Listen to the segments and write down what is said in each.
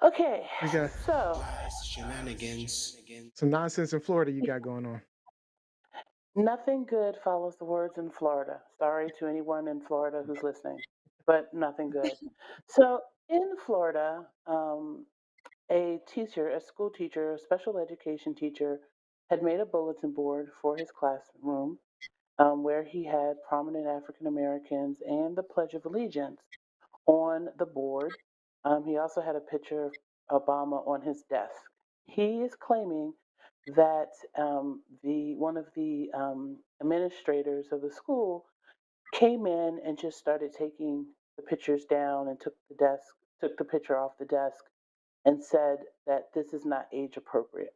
Okay, We got so Shenanigans. some nonsense in Florida you got going on. nothing good follows the words in Florida. Sorry to anyone in Florida who's listening, but nothing good. So in Florida, a teacher, a school teacher, a special education teacher, had made a bulletin board for his classroom where he had prominent African Americans and the Pledge of Allegiance on the board. He also had a picture of Obama on his desk. He is claiming that the one of the administrators of the school came in and just started taking the pictures down and took the picture off the desk and said that this is not age appropriate.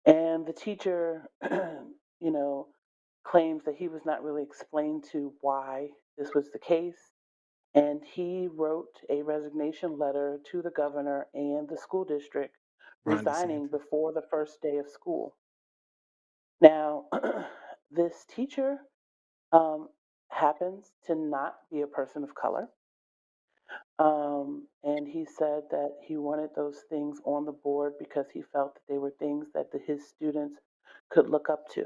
And the teacher, you know, claims that he was not really explained to why this was the case. And he wrote a resignation letter to the governor and the school district, Ron resigning DeSantis. before the first day of school. Now, this teacher um, happens to not be a person of color. And he said that he wanted those things on the board because he felt that they were things that his students could look up to.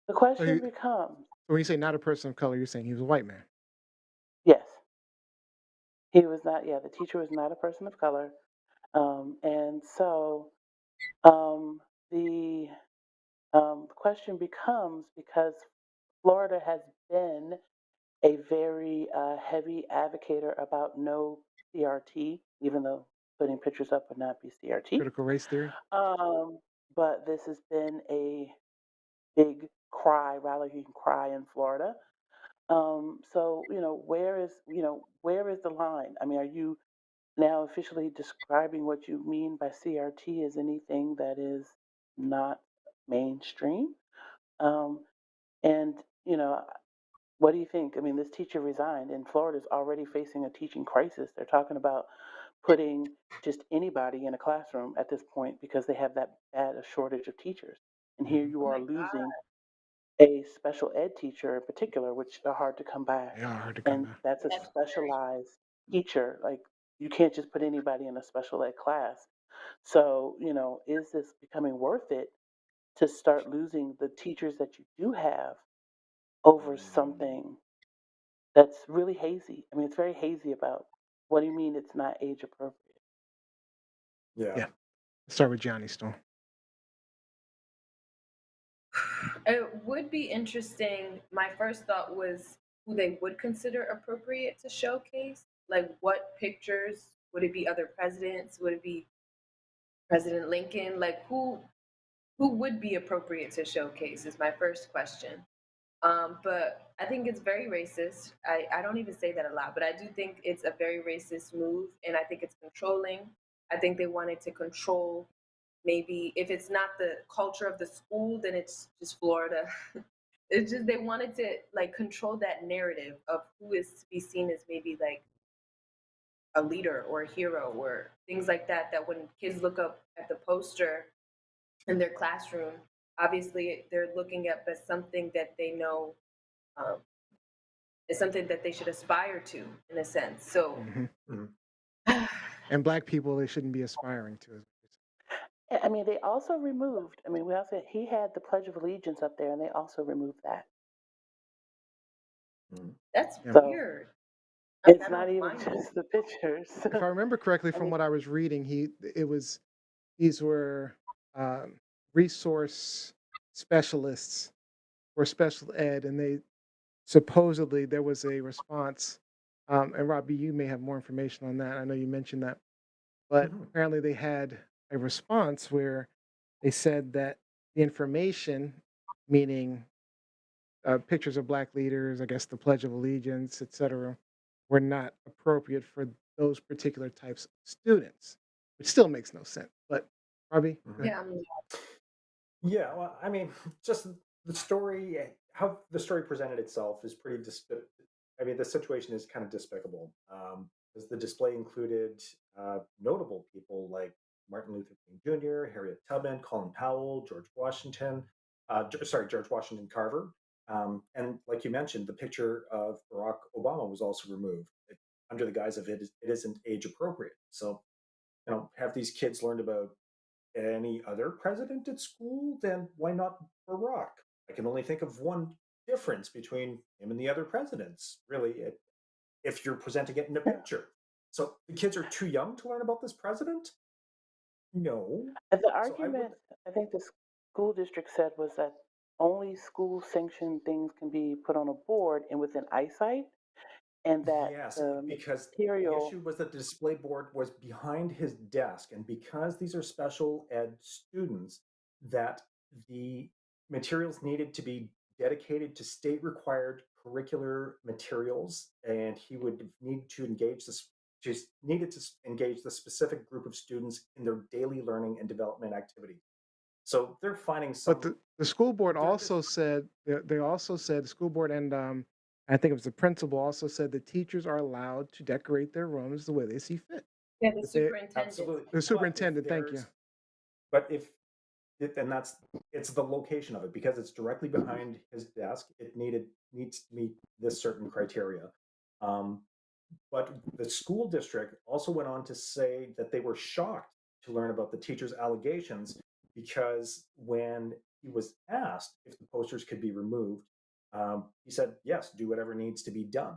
The So, question becomes, when you say not a person of color, you're saying he was a white man. yes, he was not, yeah, the teacher was not a person of color. And so um, the question becomes, because Florida has been a very heavy advocator about no CRT, even though putting pictures up would not be CRT. Critical race theory. Um, but this has been a big cry, rallying cry in Florida. So where is the line? I mean, are you now officially describing what you mean by CRT as anything that is not mainstream? Um, and you know, what do you think? I mean, this teacher resigned, and Florida's already facing a teaching crisis. They're talking about putting just anybody in a classroom at this point because they have that bad a shortage of teachers. And here Mhm. you Oh are my God. losing a special ed teacher in particular, which are hard to come by. They are hard to come And by. that's a That's very, specialized teacher. Like, you can't just put anybody in a special ed class. So, is this becoming worth it to start losing the teachers that you do have over something that's really hazy? I mean, it's very hazy about what do you mean it's not age appropriate? Yeah. Yeah. Let's start with Johnny Storm. it would be interesting. My first thought was who they would consider appropriate to showcase. Like, what pictures? Would it be other presidents? Would it be President Lincoln? Like, who would be appropriate to showcase is my first question. But I think it's very racist. I don't even say that a lot, but I do think it's a very racist move, and I think it's controlling. I think they wanted to control, maybe if it's not the culture of the school, then it's just Florida. It's just they wanted to like control that narrative of who is to be seen as maybe like a leader or a hero or things like that. That when kids look up at the poster in their classroom, obviously they're looking at as something that they know um, is something that they should aspire to in a sense. So Hmm. Mhm. And black people, they shouldn't be aspiring to. I mean, they also removed, I mean, we also, he had the Pledge of Allegiance up there, and they also removed that. Mhm. that's Yeah. So weird. I it's don't not even mind it. just the pictures. If I remember correctly I from mean, what I was reading, these were resource specialists for special ed, and they supposedly there was a response. And Robbie, you may have more information on that. I know you mentioned that, but Mhm. apparently they had a response where they said that the information, meaning pictures of black leaders, I guess the Pledge of Allegiance, etc., were not appropriate for those particular types of students, which still makes no sense. But Robbie, go Mhm. ahead. Yeah, Yeah, well, I mean, just the story, how the story presented itself is pretty I mean, the situation is kind of despicable. As the display included notable people like Martin Luther King Jr., Harriet Tubman, Colin Powell, George Washington, George Washington Carver. And like you mentioned, the picture of Barack Obama was also removed. under the guise of it isn't age appropriate. So, have these kids learned about any other president at school? Then why not Barack? I can only think of one difference between him and the other presidents, really, if you're presenting it in a Yeah. picture. So the kids are too young to learn about this president? No. And the So I would, argument I think the school district said was that only school sanctioned things can be put on a board and within eyesight, and that yes, the because the material. issue was that the display board was behind his desk. And because these are special ed students, that the materials needed to be dedicated to state required curricular materials. And he would need to engage this, just needed to engage the specific group of students in their daily learning and development activity. So they're finding But some, the school board they're just, also said they also said the school board and I think it was the principal also said the teachers are allowed to decorate their rooms the way they see fit. Yeah, the That they superintendent. absolutely. the But if superintendent, thank you. there's, but if and that's it's the location of it because it's directly behind his desk. It needs to meet this certain criteria. Um, but the school district also went on to say that they were shocked to learn about the teacher's allegations because when he was asked if the posters could be removed, he said, yes, do whatever needs to be done.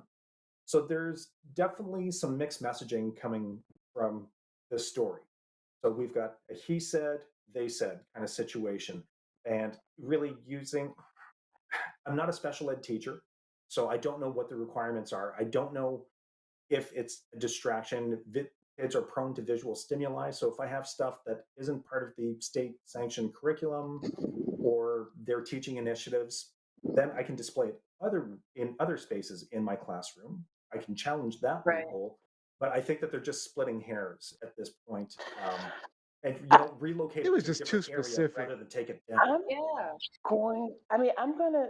So there's definitely some mixed messaging coming from this story. So we've got a he said, they said kind of situation. And really using, I'm not a special ed teacher, so I don't know what the requirements are. I don't know if it's a distraction. Kids are prone to visual stimuli. So if I have stuff that isn't part of the state sanctioned curriculum or their teaching initiatives, then I can display it in other spaces in my classroom. I can challenge that Right. loophole, but I think that they're just splitting hairs at this point, and I, relocate It it was to a just too different area specific. rather than take it down. I'm Yeah. I'm gonna,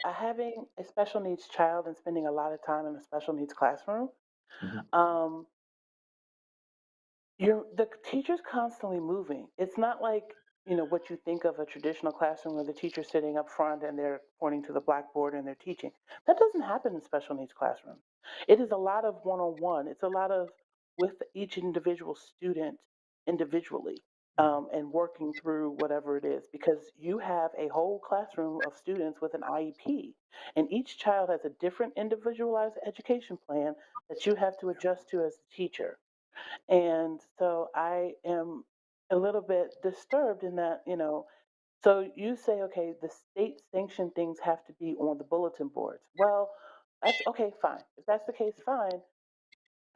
having a special needs child and spending a lot of time in a special needs classroom. Mhm. Um, the teacher's constantly moving. It's not like, what you think of a traditional classroom where the teacher's sitting up front and they're pointing to the blackboard and they're teaching. That doesn't happen in special needs classrooms. It is a lot of one-on-one. It's a lot of with each individual student individually, Mhm. and working through whatever it is because you have a whole classroom of students with an IEP, and each child has a different individualized education plan that you have to adjust to as a teacher. And so I am a little bit disturbed in that, so you say, okay, the state sanctioned things have to be on the bulletin boards. Well, that's okay, fine. If that's the case, fine.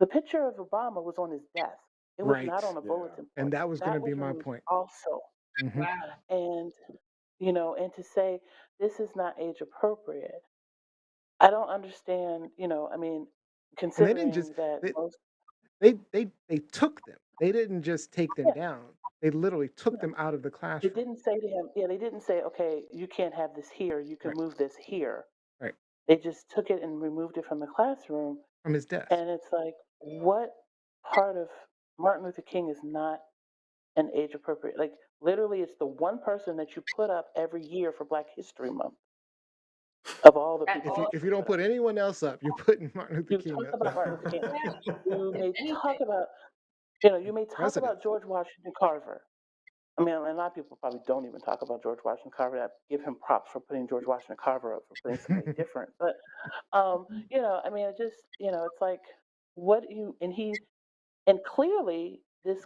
The picture of Obama was on his desk. It was not Right. on a Yeah. bulletin And board. that was going to That be was my removed point. also. Hmm. Wow. And, and to say this is not age appropriate, I don't understand, And they didn't just considering that they, most, they took them. They didn't just take them yeah. down. They literally took them out of the They classroom. didn't say to him, yeah, they didn't say, okay, you can't have this here, you can Right. move this here. Right. They just took it and removed it from the classroom. From his desk. And it's like, what part of Martin Luther King is not an age appropriate? Like, literally, it's the one person that you put up every year for Black History Month of all the At people If that you all. you if you could don't put up. put anyone else up, you're putting Martin Luther You King talk up. about Martin Luther King. Yeah. You If may talk anything. about, you may talk President. about George Washington Carver. I mean, a lot of people probably don't even talk about George Washington Carver. I give him props for putting George Washington Carver up for putting somebody different. But, it just, it's like, what you, and clearly this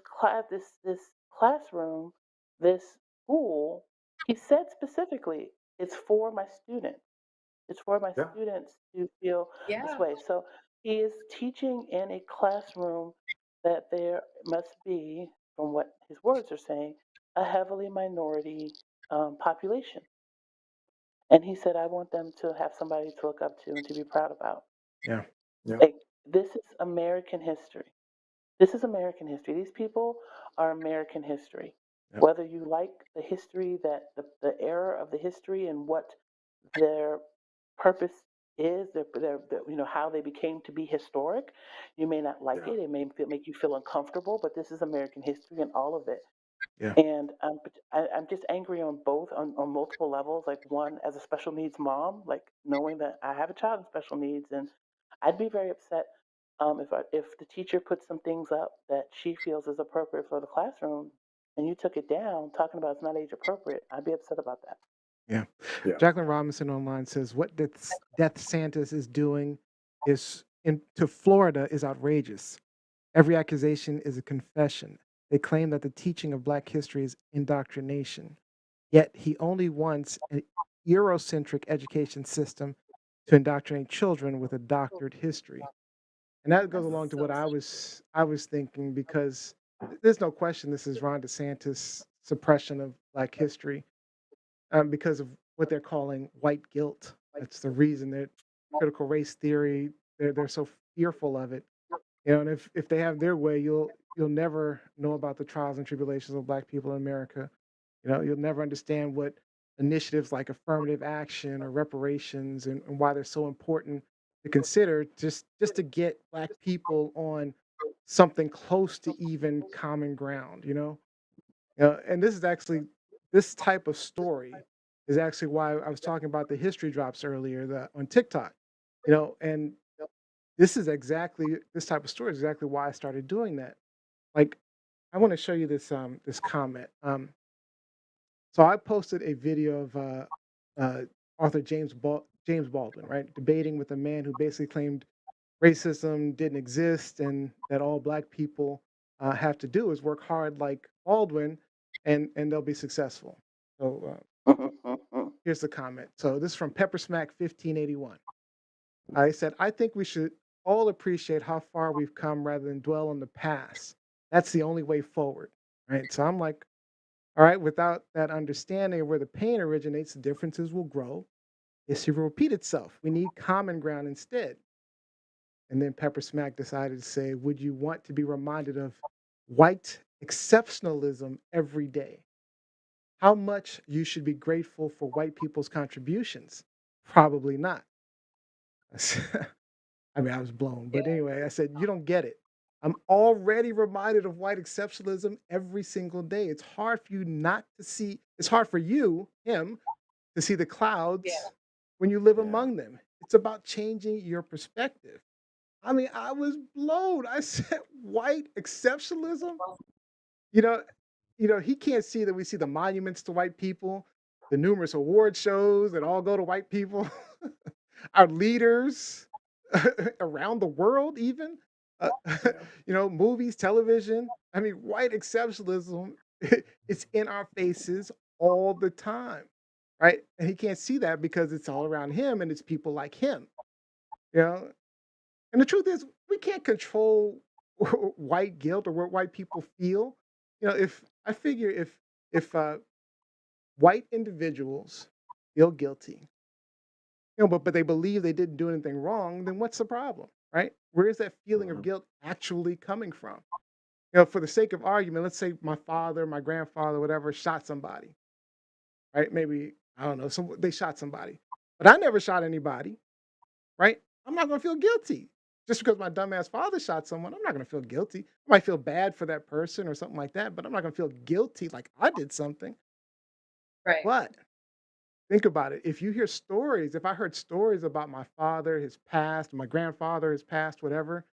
classroom, this school, he said specifically, it's for my students. It's for my Yeah. students to feel this Yeah. way. So he is teaching in a classroom that there must be, from what his words are saying, a heavily minority population. And he said, I want them to have somebody to look up to and to be proud about. Yeah. Yeah. Like, this is American history. This is American history. These people are American history. Yep. Whether you like the history that the era of the history and what their purpose is, how they became to be historic, you may not like Yeah. it. It may make you feel uncomfortable, but this is American history and all of it. Yeah. And I'm just angry on both, on multiple levels. Like, one, as a special needs mom, like knowing that I have a child with special needs, and I'd be very upset If the teacher puts some things up that she feels is appropriate for the classroom, and you took it down, talking about it's not age appropriate, I'd be upset about that. Yeah. Yeah. Jacqueline Robinson online says what Death Santis is doing is to Florida is outrageous. Every accusation is a confession. They claim that the teaching of Black history is indoctrination. Yet he only wants an Eurocentric education system to indoctrinate children with a doctored history. And that goes That's along to so what sad. I was thinking because there's no question this is Ron DeSantis' suppression of Black history because of what they're calling white guilt. That's the reason that critical race theory they're so fearful of it. You know, and if they have their way, you'll never know about the trials and tribulations of Black people in America. You know, you'll never understand what initiatives like affirmative action or reparations and why they're so important to consider just to get Black people on something close to even common ground, you know? And this is actually this type of story is actually why I was talking about the history drops earlier on TikTok. You know, and this type of story is exactly why I started doing that. Like, I want to show you this comment. So I posted a video of uh, author James Baldwin, right, debating with a man who basically claimed racism didn't exist and that all Black people have to do is work hard like Baldwin, and they'll be successful. So here's the comment. So this is from Pepper Smack 1581. I said, I think we should all appreciate how far we've come rather than dwell on the past. That's the only way forward. Right. So I'm like, all right, without that understanding of where the pain originates, the differences will grow. History will repeat itself. We need common ground instead. And then Pepper Smack decided to say, would you want to be reminded of white exceptionalism every day? How much you should be grateful for white people's contributions? Probably not. I mean, I was blown. Yeah, But anyway, I said, you don't get it. I'm already reminded of white exceptionalism every single day. It's hard for you not to see, it's hard for you, him, to see the yeah. clouds when you live Yeah. among them. It's about changing your perspective. I mean, I was blown. I said, white exceptionalism? You know, he can't see that we see the monuments to white people, the numerous award shows that all go to white people, our leaders around the world, even, uh, Yeah. movies, television. I mean, white exceptionalism, it's in our faces all the time, right? And he can't see that because it's all around him and it's people like him, you know? And the truth is, we can't control white guilt or what white people feel. If I figure if white individuals feel guilty, but they believe they didn't do anything wrong, then what's the problem, right? Where is that feeling of Mhm. guilt actually coming from? For the sake of argument, let's say my father, my grandfather, whatever, shot somebody, right? Maybe I don't know, they shot somebody, but I never shot anybody, right? I'm not going to feel guilty. Just because my dumbass father shot someone, I'm not going to feel guilty. I might feel bad for that person or something like that, but I'm not going to feel guilty like I did something. Right. But think about it. If I heard stories about my father, his past, my grandfather, his past, whatever,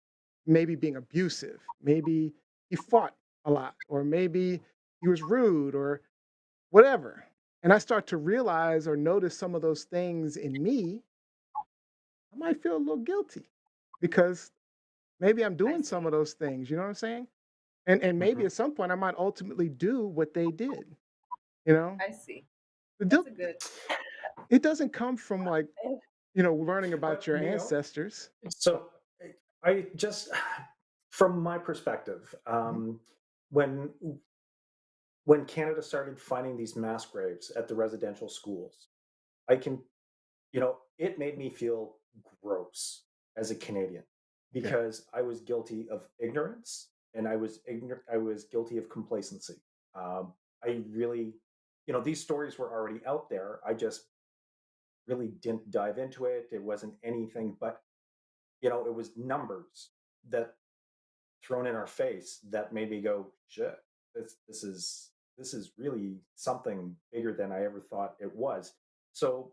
maybe being abusive, maybe he fought a lot, or maybe he was rude or whatever. And I start to realize or notice some of those things in me, I might feel a little guilty because maybe I'm I doing some see. of those things, you know what I'm saying? And maybe Mhm. at some point I might ultimately do what they did, you know? I see. The That's guilt a good. it doesn't come from like, learning about But your Neil, ancestors. so I just, from my perspective, Mhm. when when Canada started finding these mass graves at the residential schools, I can, it made me feel gross as a Canadian Yeah. because I was guilty of ignorance and I was guilty of complacency. I really, these stories were already out there. I just really didn't dive into it. It wasn't anything but, it was numbers that thrown in our face that made me go, shit, this is really something bigger than I ever thought it was. So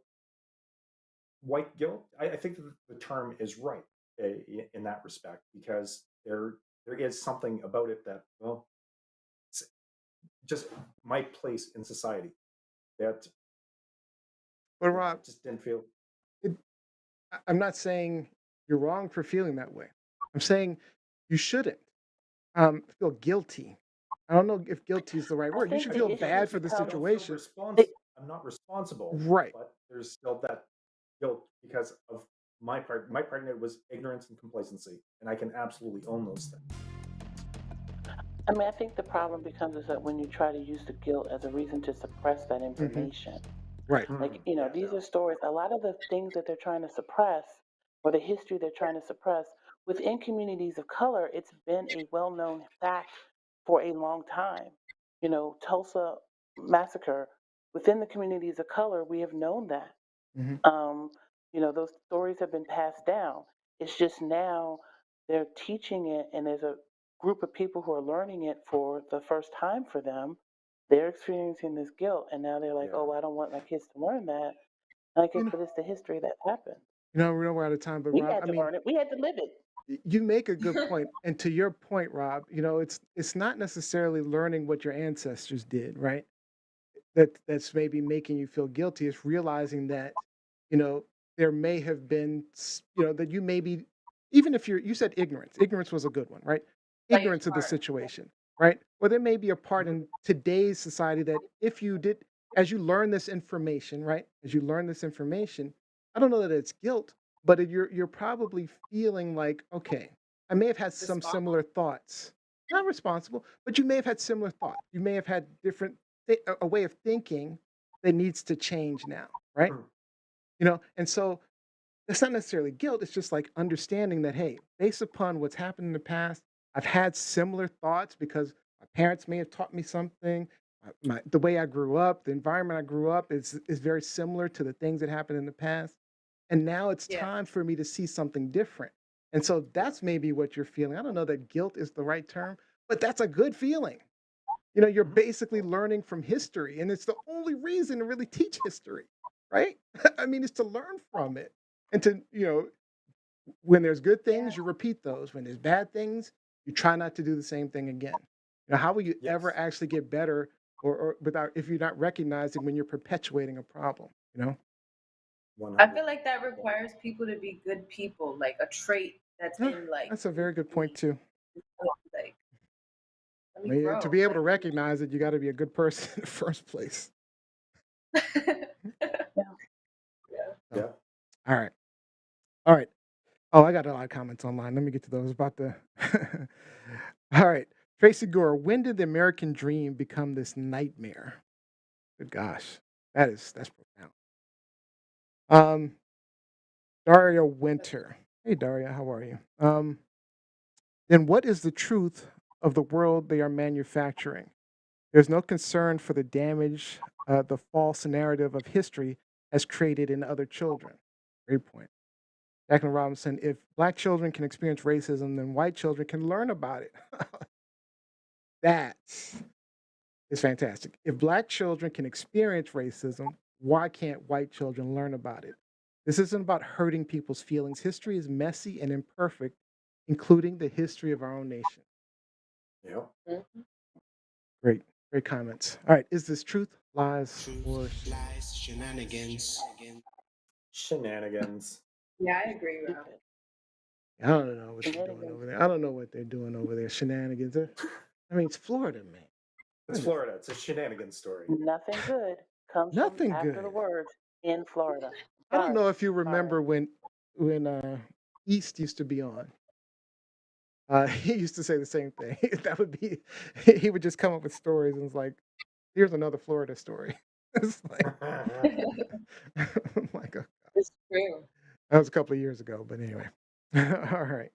white guilt, I think the term is right. in that respect, because there is something about it that, well, it's just my place in society that, But yeah, Rob, it just didn't feel. it, I'm not saying you're wrong for feeling that way. I'm saying you shouldn't feel guilty. I don't know if guilty is the right I word. You think should I the feel don't feel issue bad for the I becomes don't feel situation. the, I'm not responsible, Right. but there's still that guilt because of my part. My part in it was ignorance and complacency, and I can absolutely own those things. I mean, I think the problem becomes is that when you try to use the guilt as a reason to suppress that Hmm. information. Right. Like, Yeah, these are stories, a lot of the things that they're trying to suppress or the history they're trying to suppress within communities of color, it's been a well known fact for a long time. Tulsa massacre, within the communities of color, we have known that. Hmm. Um, those stories have been passed down. It's just now they're teaching it, and there's a group of people who are learning it for the first time for them. They're experiencing this guilt, and now they're like, yeah. "Oh, I don't want my kids to learn that." Like, You know, but it's the history that happened. we know we're out of time, but We Rob, had I to mean, learn it. We had to live it. you make a good point, and to your point, Rob, it's not necessarily learning what your ancestors did, right? That's maybe making you feel guilty. It's realizing that you know there may have been that you maybe, even if you said ignorance was a good one, right? Play your Ignorance of the part. situation, right? Or there may be a part Mhm. in today's society that if you did, as you learn this information, right, as you learn this information, I don't know that it's guilt, but you're probably feeling like, okay, I may have had some Responsible. similar thoughts, not responsible, but you may have had similar thoughts, you may have had different a way of thinking that needs to change now, right? Mhm. And so it's not necessarily guilt. It's just like understanding that, hey, based upon what's happened in the past, I've had similar thoughts because my parents may have taught me something. The way I grew up, the environment I grew up is very similar to the things that happened in the past. And now it's Yeah. time for me to see something different. And so Yeah. that's maybe what you're feeling. I don't know that guilt is the right term, but that's a good feeling. You're Mhm. basically learning from history, and it's the only reason to really teach history, right? I mean, it's to learn from it. And to, when there's good Yeah. things, you repeat those. When there's bad things, you try not to do the same thing again. How will you ever Yes. actually get better or without if you're not recognizing when you're perpetuating a problem, you know? I 100. feel like that requires people to be good people, like a trait that's Yeah, in like that's a very good point me. too. Like, let I me mean, to grow. be able to Like, let me. recognize it, you got to be a good person in the first place. Yeah. Yeah. So, Yeah. all right. All right. Oh, I got a lot of comments online. Let me get to those. About the. All right, Tracy Gore. When did the American dream become this nightmare? Good gosh, that's profound. Um, Daria Winter. Hey, Daria, how are you? Then what is the truth of the world they are manufacturing? There's no concern for the damage the false narrative of history has created in other children. Great point. Jacqueline Robinson, if black children can experience racism, then white children can learn about it. That is fantastic. If black children can experience racism, why can't white children learn about it? This isn't about hurting people's feelings. History is messy and imperfect, including the history of our own nation. Yeah. Mhm. Great, great comments. All right, is this truth, lies, Truth, or shenanigans? lies, shenanigans. Shenanigans. Yeah, I agree, Rob. Stupid. I don't know what they're doing Shenanigans. over there. I don't know what they're doing over there. Shenanigans. I mean, it's Florida, man. It's Goodness. Florida. It's a shenanigans story. Nothing good comes from Nothing after the good. words in Florida. I don't Sorry. know if you Sorry. remember when East used to be on. He used to say the same thing. That would be he would just come up with stories and it's like, here's another Florida story. It's like, I'm like, It's true. that was a couple of years ago, but anyway. All right.